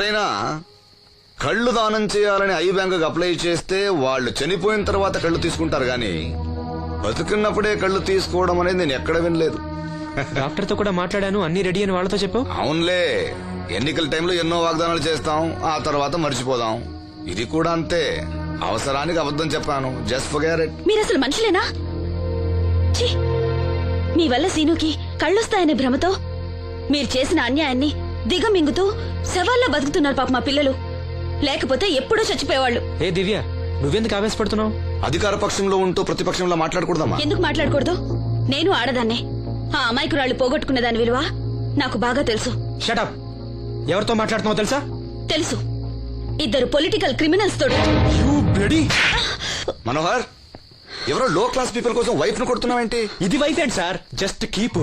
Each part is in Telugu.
ఎప్పుడైనా కళ్ళు దానం చేయాలని ఐ బ్యాంకుకి అప్లై చేస్తే వాళ్ళు చనిపోయిన తర్వాత కళ్ళు తీసుకుంటారు గాని బతుకున్నప్పుడే కళ్ళు తీసుకోవడం అనేది నేను ఎక్కడ వినలేదు. డాక్టర్ తో కూడా మాట్లాడాను, అన్ని రెడీ అని వాళ్ళతో చెప్పావు. అవునులే, ఎన్నికల టైంలో ఎన్నో వాగ్దానాలు చేస్తాం, ఆ తర్వాత మర్చిపోదాం. ఇది కూడా అంతే, అవసరానికి అబద్ధం చెప్పాను. Just forget it. మీరు అసలు మనుషులేనా? ఛీ! మీ వల్ల సీనుకి కళ్ళొస్తాయనే భ్రమతో మీరు చేసిన అన్యాయాన్ని దిగమింగుతూ శవాల్లో బతుకుతున్నారు పాప మా పిల్లలు. లేకపోతే ఎప్పుడూ చచ్చిపోయేవాళ్ళు. ఏ దివ్య, నువ్వెందుకు ఆవేశపడుతున్నావు? అధికార పక్షంలో ఉంటూ ప్రతిపక్షంలో మాట్లాడకూడదమ్మా. ఎందుకు మాట్లాడకూడదు? నేను ఆడదాన్నే. ఆ అమాయకురాళ్ళు పోగొట్టుకునే దాని విలువ నాకు బాగా తెలుసు. షటప్. ఎవరితో మాట్లాడుతున్నావు తెలుసా? తెలుసు. ఇద్దరు పొలిటికల్ క్రిమినల్స్ తోడు. మనోహర్, ఎవరో లో క్లాస్ పీపుల్ కోసం వైఫ్ ను కొడుతున్నావేంటి? ఇది వైఫ్ ఏంటి సార్? Just keep.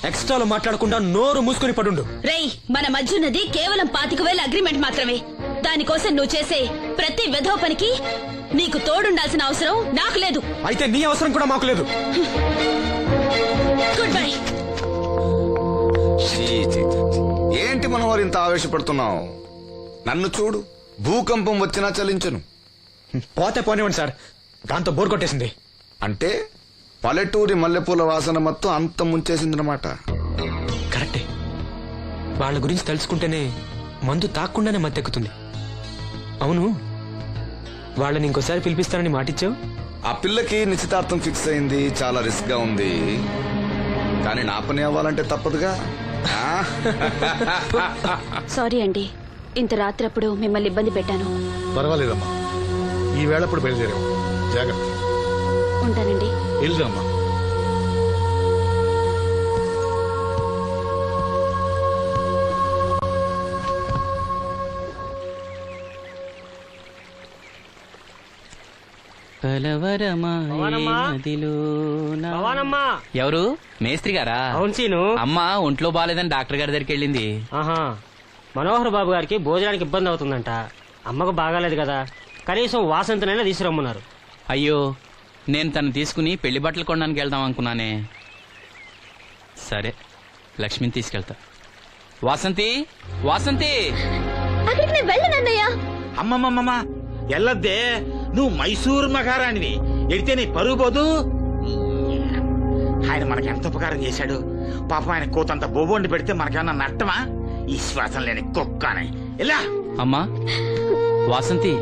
ఎక్స్ట్రాలో మాట్లాడకుండా నోరు మూసుకుని పడుండు. రేయ్, మన మధ్య ఉన్నది కేవలం 25,000 అగ్రిమెంట్ మాత్రమే. దానికోసం నువ్వు చేసే ప్రతి వెధవ పనికి నీకు తోడుండాల్సిన అవసరం నాకు లేదు. అయితే నీ అవసరం కూడా మాకు లేదు. Good bye. ఏంటి మనోహర్ ఇంత ఆవేశపడుతున్నావు? నన్ను చూడు, భూకంపం వచ్చినా చలించను. పోతే పోనివ్వండి సార్, దాంతో బోర్ కొట్టేసింది. అంటే పల్లెటూరి మల్లెపూల వాసన మొత్తం అంత ముంచేసిందనమాట. కరెక్టే. వాళ్ళ గురించి తెలుసుకుంటేనే మందు తాక్కుండానే మత్తెక్కుతుంది. అవును, వాళ్ళని ఇంకోసారి పిలిపిస్తానని మాటిచ్చావు. ఆ పిల్లకి నిశ్చితార్థం ఫిక్స్ అయింది. చాలా రిస్క్ గా ఉంది, కానీ నా పని అవ్వాలంటే తప్పదుగా. సారీ అండి, ఇంత రాత్రప్పుడు మిమ్మల్ని ఇబ్బంది పెట్టాను. పర్వాలేదమ్మా, ఈ వేళప్పుడు బయలుదేరావు. జాగ్రత్త. ఉంటానండి. వెళ్దామా. ఎవరు? మేస్త్రి గారా? అవును సీను. అమ్మ ఒంట్లో బాగాలేదని డాక్టర్ గారి దగ్గరికి వెళ్ళింది. ఆహా, మనోహర్ బాబు గారికి భోజనానికి ఇబ్బంది అవుతుందంట. అమ్మకు బాగాలేదు కదా, కనీసం వాసంతనైనా తీసుకురమ్మన్నారు. అయ్యో, నేను తను తీసుకుని పెళ్లి బట్టలు కొనడానికి వెళ్దాం అనుకున్నానే. సరే, లక్ష్మిని తీసుకెళ్తా. వాసంతి, వాసంతి. అమ్మమ్మమ్మ, ఎల్లద్దే, నువ్వు మైసూరు మహారాణివి. ఎడితే నీ పరుగు పోదు. ఆయన మనకి ఎంత ఉపకారం చేశాడు. పాపం ఆయన కోతంత బొబొండి పెడితే మనకేమన్నా నట్టమా? ఈ శ్వాసం లేని కుక్కని. ఎలా అమ్మా? వాసంతి,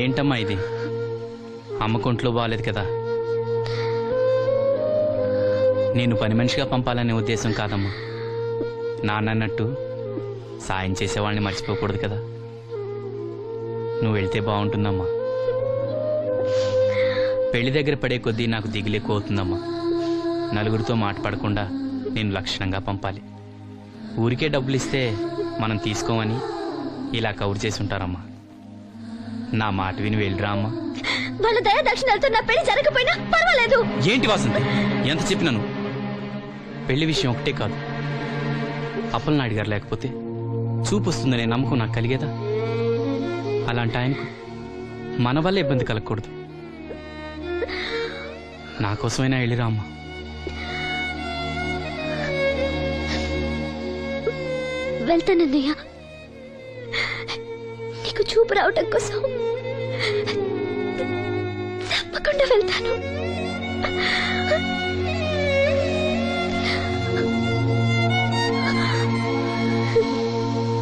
ఏంటమ్మా ఇది? అమ్మకొంట్లో బాగాలేదు కదా. నేను పని మనిషిగా పంపాలనే ఉద్దేశం కాదమ్మా. నాన్నన్నట్టు సాయం చేసేవాళ్ళని మర్చిపోకూడదు కదా. నువ్వు వెళ్తే బాగుంటుందమ్మా. పెళ్లి దగ్గర పడే కొద్దీ నాకు దిగులు ఎక్కువ అవుతుందమ్మా. నలుగురితో మాట పడకుండా నేను లక్షణంగా పంపాలి. ఊరికే డబ్బులు ఇస్తే మనం తీసుకోమని ఇలా కవర్ చేసి ఉంటారమ్మా. నా మాట విని వెళ్ళిరా అమ్మా. వాళ్ళ దయ దక్షిణాలతో నా పెళ్లి జరగకపోయినా పర్వాలేదు. ఏంటి వాసంతి, ఎంత చెప్పినాను? పెళ్లి విషయం ఒకటే కాదు, అప్పలనాయుడు గారు లేకపోతే చూపు వస్తుందనే నమ్మకం నాకు కలిగేదా? అలాంటి ఆయనకు మన వల్ల ఇబ్బంది కలగకూడదు. నా కోసమైనా వెళ్ళిరా అమ్మా. వెళ్తానన్నయ్య, నీకు చూపు రావటం కోసం తప్పకుండా వెళ్తాను.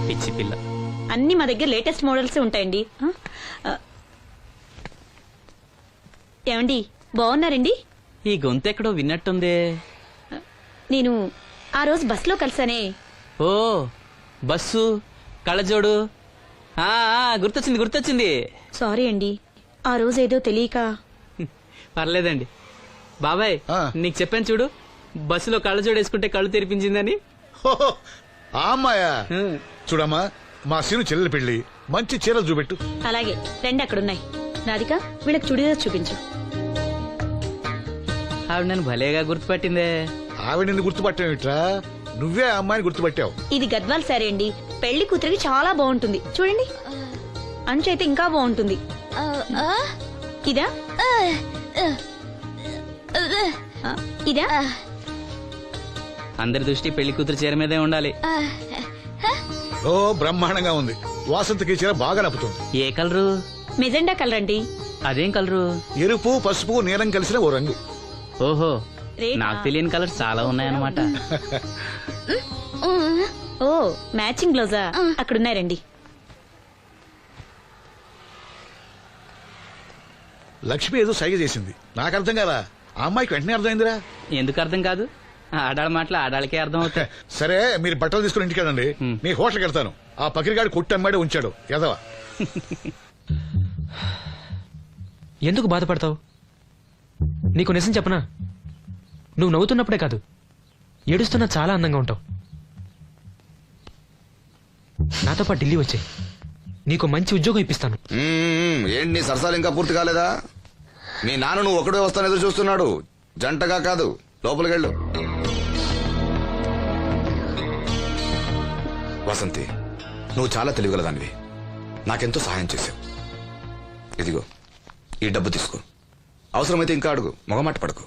పిచ్చి పిల్ల. అన్ని మా దగ్గర లేటెస్ట్ మోడల్స్ ఉంటాయండి. ఏమండి, బాగున్నారండి? ఈ గొంతు ఎక్కడో విన్నట్టుందే. నేను ఆ రోజు బస్సులో కలిసానే. ఓ, బస్సు, కళ్ళజోడు. గుర్తొచ్చింది గుర్తొచ్చింది. సారీ అండి, ఆ రోజు ఏదో తెలియక. పర్లేదండి బాబాయ్, నీకు చెప్పాను చూడు, బస్సులో కళ్ళజోడు వేసుకుంటే కళ్ళు తెరిపించిందని. ఆ అమ్మాయా? చూడమ్మా, మా సీను చెల్లెలి పెళ్లి, మంచి చీరలు చూపెట్టు. అలాగే, రెండు అక్కడున్నాయి. రాధిక, వీళ్ళకి చుడిదార్ చూపించు. ఆవిడ నన్ను భలేగా గుర్తుపట్టిందే. ఆవిడ నిన్ను గుర్తుపట్టావిట్రా? నువ్వే ఆ అమ్మాయిని గుర్తుపట్టావు. ఇది గద్వాల్ సారీ అండి, పెళ్లి కూతురికి చాలా బాగుంటుంది. చూడండి, అంచు అయితే ఇంకా బాగుంటుంది. ఇదా ఇదా అందరి దృష్టి పెళ్లి కూతురు చీర మీదే ఉండాలి. ఓ బ్రహ్మాండంగా ఉంది. వాసంతికి చీర బాగా నప్పుతుంది. ఏ కలరు? మెజెండా కలర్ అండి. అదేం కలరు? ఎరుపు, పసుపు, నీలం కలిసిన ఓ రంగు. ఓహో, నాకు తెలియని కలర్స్ చాలా ఉన్నాయన్నమాట. ఓ మ్యాచింగ్ బ్లౌజా? అక్కడున్నాయి రండి. లక్ష్మి ఏదో సైగ చేసింది, నాకు అర్థం కదా. ఆ అమ్మాయికి వెంటనే అర్థమైందిరా. ఎందుకు అర్థం కాదు? ఆడాళ్ళ మాటలు ఆడాళ్ళకే అర్థం అవుతాయి. సరే, మీరు బట్టలు తీసుకుని ఇంటికి వెళ్ళండి. నీ హోటల్కి వెళ్తాను. ఆ పకిరిగాడు కొట్టి అమ్మాడే ఉంచాడు ఎదవా. ఎందుకు బాధపడతావు? నీకు నిజం చెప్పనా, నువ్వు నవ్వుతున్నప్పుడే కాదు, ఏడుస్తున్నా చాలా అందంగా ఉంటావు. నాతో పాటు ఢిల్లీ వచ్చాయి, నీకు మంచి ఉద్యోగం ఇప్పిస్తాను. ఏంటి నీ సరసాలు ఇంకా పూర్తి కాలేదా? మీ నాన్న నువ్వు ఒకడే వస్తాను ఎదురు చూస్తున్నాడు, జంటగా కాదు. లోపలికెళ్ళు. వసంతి, నువ్వు చాలా తెలివిగలదానివి. నాకెంతో సహాయం చేసావు. ఇదిగో ఈ డబ్బు తీసుకో. అవసరమైతే ఇంకా అడుగు, మొగమాట పడకు.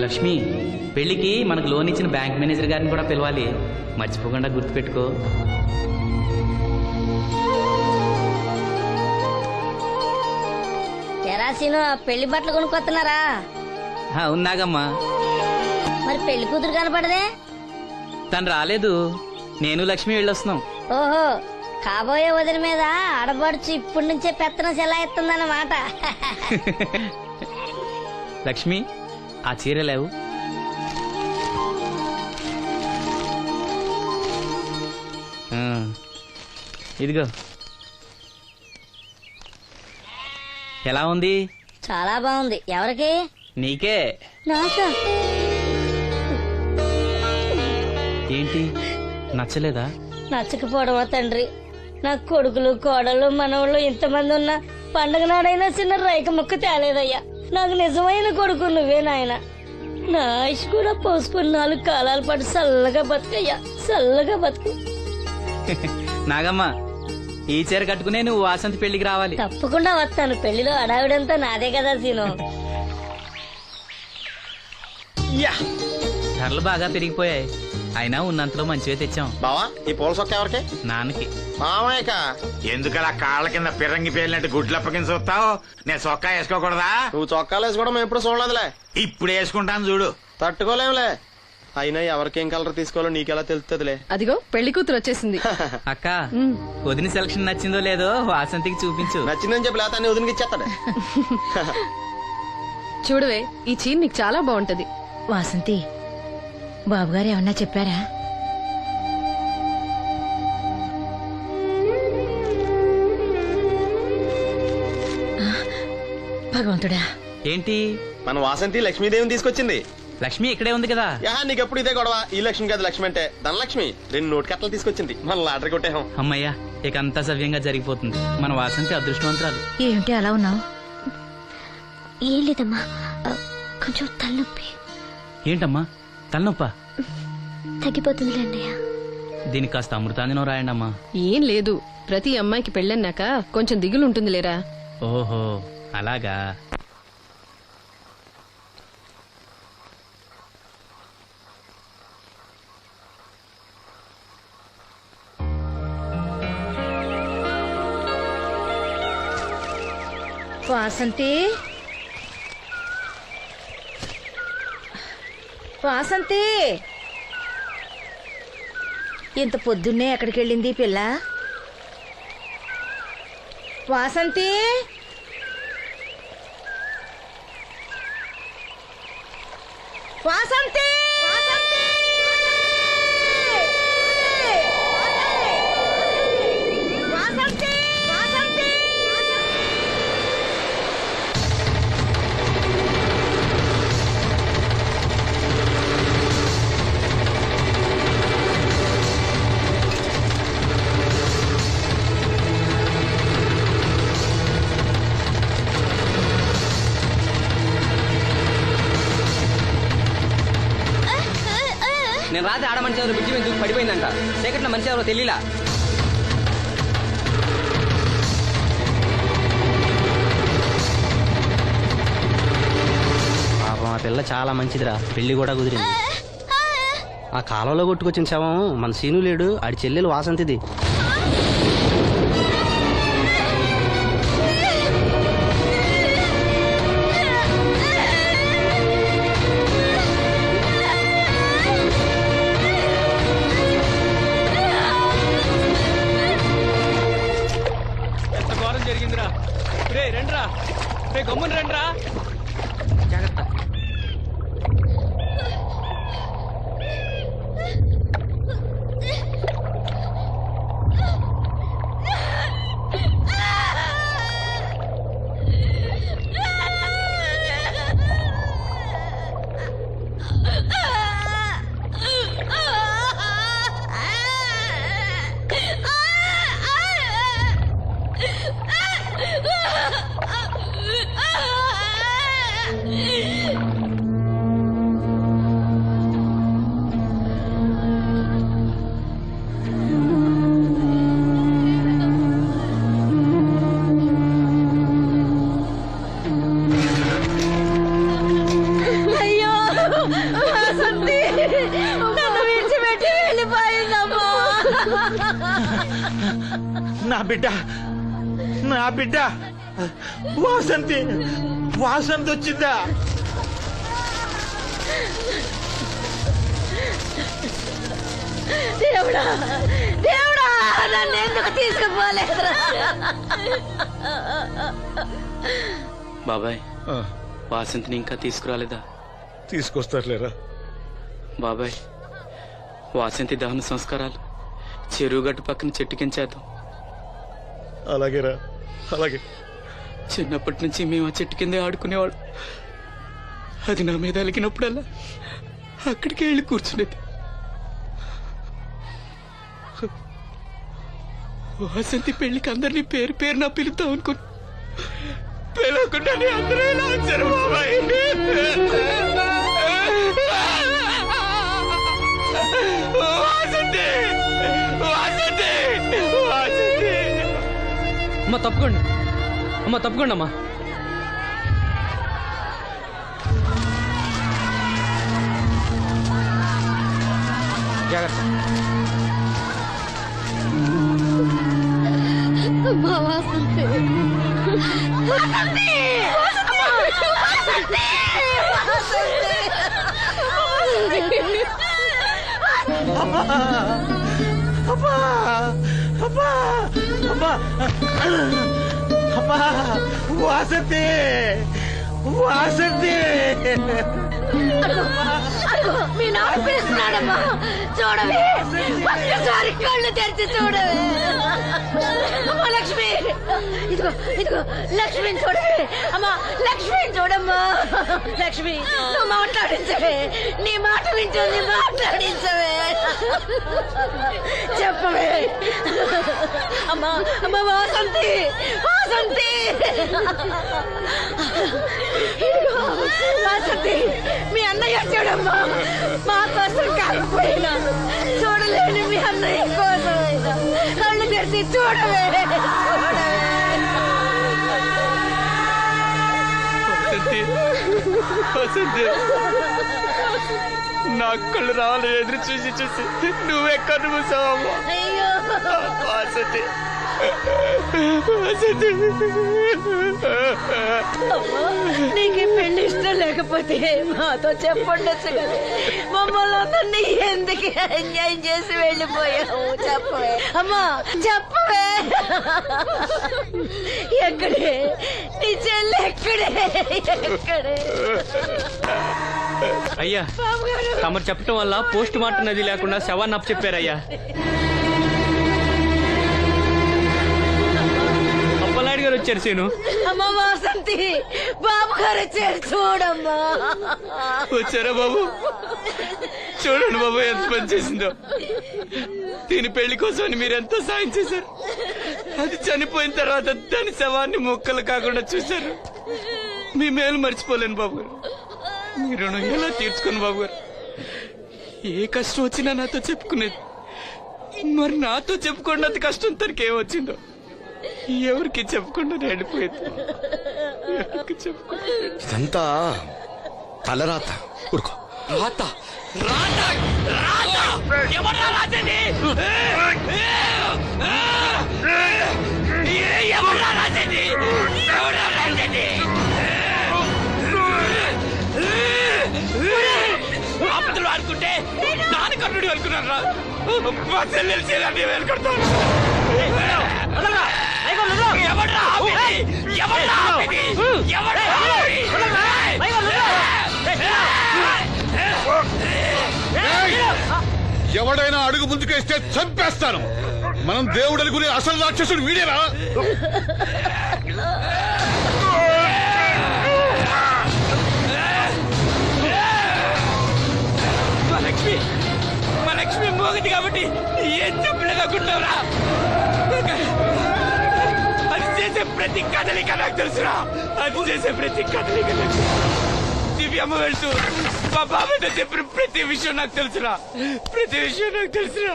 లక్ష్మి, పెళ్లికి మనకు లోన్ ఇచ్చిన బ్యాంక్ మేనేజర్ గారిని కూడా పిలవాలి. మర్చిపోకుండా గుర్తుపెట్టుకో. తెరాసీను పెళ్లి బట్టలు కొనుక్కొస్తున్నారా? ఉన్నాగమ్మా. మరి పెళ్లి కూతురు కనపడదే? తను రాలేదు, నేను లక్ష్మి వెళ్ళొస్తున్నాం. ఓహో, కాబోయే వదిన మీద ఆడబడుచు ఇప్పటి నుంచే పెత్తనం చెలాయిస్తుందన్నమాట. లక్ష్మి, ఆ చీర లేవు. ఇదిగో. ఎలా ఉంది? చాలా బాగుంది. ఎవరికి? నీకే. నాకా? ఏంటి, నచ్చలేదా? నచ్చకపోవడమా తండ్రి? నా కొడుకులు, కోడలు, మనవాళ్ళు ఇంతమంది ఉన్నా పండగ నాడైనా చిన్న రైక ముక్క తేలేదయ్యా. నాకు నిజమైన కొడుకు నువ్వే నాయన. నా ఆయుష్ కూడా పోసుకుని 4 కాలాల పాటు చల్లగా బతుకయ్యా, చల్లగా బతుకు. నాగమ్మ, ఈ చీర కట్టుకునే నువ్వు వాసంతి పెళ్లికి రావాలి. తప్పకుండా వస్తాను. పెళ్లిలో అడావిడంతా నాదే కదా సీను. ధరలు బాగా పెరిగిపోయాయి, అయినా ఉన్నంతలో మంచివే తెచ్చాం. బావా, ఈ పూల సొక్క ఎవరికి? నాన్నకి. మామయ్యక. ఎందుకలా కాళ్ళ కింద పిరంగి పేలినట్టు గుడ్లు అప్పకించి చూస్తావు? నేను చొక్కా వేసుకోకూడదా? నువ్వు చొక్కాలు వేసుకోవడం మేము ఎప్పుడు చూడలేదులే. ఇప్పుడు వేసుకుంటాను చూడు. తట్టుకోలేములే. అయినా ఎవరికేం కలర్ తీసుకోవాలో నీకెలా తెలుస్తుందిలే. అదిగో పెళ్లి కూతురు వచ్చేసింది. అక్క, వదిన సెలక్షన్ నచ్చిందో లేదో వాసంతికి చూపించు. నచ్చిందని చెప్పి లేత వదిలికి ఇచ్చేస్తాడు. చూడవే, ఈ చీర నీకు చాలా బాగుంటది. వాసంతి, బాబుగారు ఏమన్నా చెప్పారా? భగవంతుడా. ఏంటి? మన వాసంతి లక్ష్మీదేవిని తీసుకొచ్చింది. లక్ష్మి ఇక్కడే ఉంది కదా. యా, నీకెప్పుడు ఇదే గొడవ. ఈ లక్ష్మి కాదు, లక్ష్మి అంటే ధనలక్ష్మి. 2 నోటు కట్టలు తీసుకొచ్చింది. మన లాటరీ కొట్టేహం. అమ్మయ్యా, ఇక అంతా సవ్యంగా జరిగిపోతుంది. మన వాసంతి అదృష్టవంతురాలు. ఏమిటి అలా ఉన్నావు? ఏం లేదమ్మా, కొంచెం తలనొప్పి. ఏంటమ్మా, తలనొప్పా? తగ్గిపోతుంది అన్నయ్య. దీనికి కాస్త అమృతాంజనం రాయండి అమ్మా. ఏం లేదు, ప్రతి అమ్మాయికి పెళ్ళన్నాక కొంచెం దిగులు ఉంటుంది లేరా. ఓహో, అలాగా. వాసంతి, వాసంతి, ఇంత పొద్దున్నే ఎక్కడికి వెళ్ళింది పిల్ల? వాసంతి, వాసంతి, నేను రాత్రి ఆడ మనిషి ఎవరు బ్రిడ్జి మీద దూకి పడిపోయిందంట. చీకట్లో మనిషి ఎవరో తెలియలా. పాపం ఆ పిల్ల చాలా మంచిదిరా, పెళ్లి కూడా కుదిరింది. ఆ కాలంలో కొట్టుకొచ్చిన శవం మన సీను లేడు, ఆడి చెల్లెలు వాసంతిది. ఎంత ఘోరం జరిగిందిరా. రే రండ్రా, రే గమ్మున రండ్రా. జాగ్రత్త. అయ్యో వాసంతి నన్ను విడిచిపెట్టి వెళ్ళిపోయిందమ్మా. నా బిడ్డ, నా బిడ్డ వాసంతి, వాసంతి వచ్చిందా? దేవుడా దేవుడా నన్ను ఎందుకు తీసుకుపోలేదురా? బాబాయ్, ఆ, వాసంతిని ఇంకా తీసుకురాలేదా? తీసుకొస్తారులేరా. బాబాయ్, వాసంతి దహన సంస్కారాలు చెరువు గట్టు పక్కన చెట్టు కించేద్దాం. అలాగేరా, అలాగే. చిన్నప్పటి నుంచి మేము ఆ చెట్టు కిందే ఆడుకునేవాడు. అది నా మీద అలిగినప్పుడల్లా అక్కడికే వెళ్ళి కూర్చునేది. వాసంతి పెళ్లికి అందరినీ పేరు పేరు నా పిలుద్దాం అనుకుని పిలవకుండానే అందరూ ఇలా వచ్చారు బాబాయ్. వాసంతి, వాసంతి, వాసంతి. అమ్మ తప్పుకోండి, అమ్మ తప్పుకోండి అమ్మా. జాగ్రత్త. అమ్మా వాసంతి వాసంతి వాసంతి అమ్మా, అమ్మా, అమ్మా, అమ్మా, అమ్మా, వాసంతి, వాసంతి. మీ నాన్న పిలుస్తున్నాడమ్మా, చూడవే ఒక్కసారి కళ్ళు తెరిచి చూడవే. అమ్మా లక్ష్మి, ఇదిగో ఇదిగో లక్ష్మిని చూడవే. అమ్మా లక్ష్మిని చూడమ్మా. లక్ష్మి నువ్వు మాట్లాడించవే, నీ మాట వింటుంది, మాట్లాడించవే, చెప్పవే. అమ్మా అమ్మ వాసంతి, వాసంతి, ఇదిగో వాసంతి, మీ అన్నయ్య చూడమ్మా. మా కోసం కాకపోయినా చూడలేని మీ అన్నయ్య కోసమైనా కళ్ళు తెరిచి చూడవే, చూడవే. వాసంతి, నా కళ్ళు రావాలని ఎదురు చూసి చూసి నువ్వెక్కడ మూసావమ్మా. అయ్యో వాసంతి, వాసంతి. నీకు ఈ పెళ్లి ఇష్టం లేకపోతే మాతో చెప్పండొచ్చు కదా. మమ్మల్ని అందరినీ ఎందుకు ఎంజాయ్ చేసి వెళ్ళిపోయావు చెప్పవే. అమ్మా చెప్పవే. ఎక్కడే నీ చెల్లి, ఎక్కడే ఎక్కడే? అయ్యా, తమరు చెప్పటం వల్ల పోస్ట్ మార్టం నది లేకుండా శవాన్ని అప్పు చెప్పారయ్యా. అప్పలనాయుడు గారు వచ్చారు సీను. అమ్మ వాసంతి, బాబు గారు వచ్చారు చూడమ్మా. వచ్చారా బాబు? చూడండి బాబు ఎంత పని చేసిందో. దీని పెళ్లి కోసం మీరు ఎంతో సాయం చేశారు. అది చనిపోయిన తర్వాత దాని శవాన్ని ముక్కలు కాకుండా చూశారు. మీ మేలు మర్చిపోలేను బాబు గారు. మీ రుణం ఎలా తీర్చుకోను బాబు గారు. ఏ కష్టం వచ్చినా నాతో చెప్పుకునేది. మరి నాతో చెప్పుకున్నంత కష్టం తనకి ఏమొచ్చిందో ఎవరికి చెప్పకుండా వెళ్ళిపోయేది. ఎవరికి చెప్పకుండా ఇదంతా తలరాత. ఊరుకో. రాత రాత రాత ఎవరా రాజని? ఎవరా రాజని? ఎవరా రాజని? ఆపదలు అనుకుంటే నాన్న కన్నుడు అనుకున్నారా? మా చెల్లెలు చెల్లి వెళ్ళుకుంటాను. ఎవడ్రా ఆపేది? ఎవడ్రా ఆపేది? ఎవడ్రా ఎవడైనా అడుగు ముందుకేస్తే చంపేస్తాను. మనం దేవుడు అనుకునే అసలు రాక్షసుడు వీడేనా? మా లక్ష్మి మోగది కాబట్టి ఏం చెప్పలేదనుకుంటావురా? అది చేసే ప్రతి కదలిక నాకు తెలుసురా. అది చేసే ప్రతి కదలిక నాకు దివ్యమ్మ వెళ్తూ మా బాబాయ్తో చెప్పిన ప్రతి విషయం నాకు తెలుసురా. ప్రతి విషయం నాకు తెలుసురా.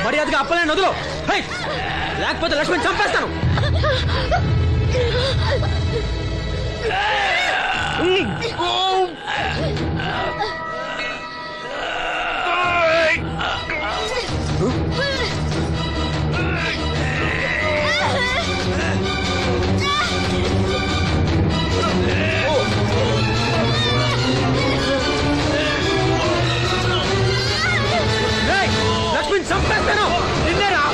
మర్యాదగా అప్పలేని వదులు, లేకపోతే లక్ష్మణ్ చంపేస్తాను. లక్ష్మణ్ చంపేస్తాను. నిన్నేరా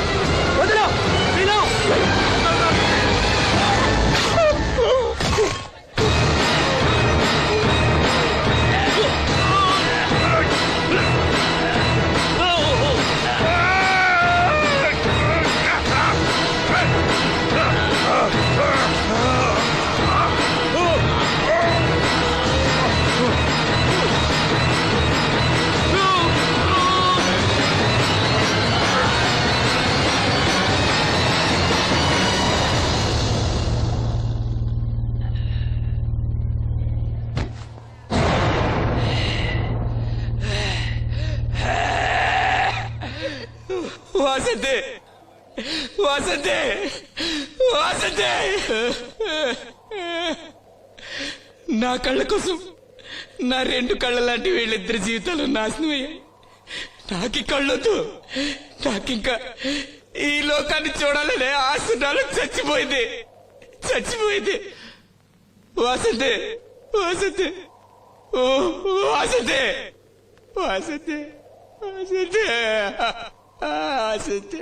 వదులు. వాసంతి వాసంతి వాసంతి, నా కళ్ళ కోసం నా రెండు కళ్ళ లాంటి వీళ్ళిద్దరి జీవితాలు నాశనం అయ్యాయి. నాకి కళ్ళొద్దు. నాకింకా ఈ లోకాన్ని చూడాలనే ఆశ నాలో చచ్చిపోయింది. చచ్చిపోయింది. వాసంతి వాసంతి ఓ వాసంతి వాసంతి వాసంతి వాసంతి.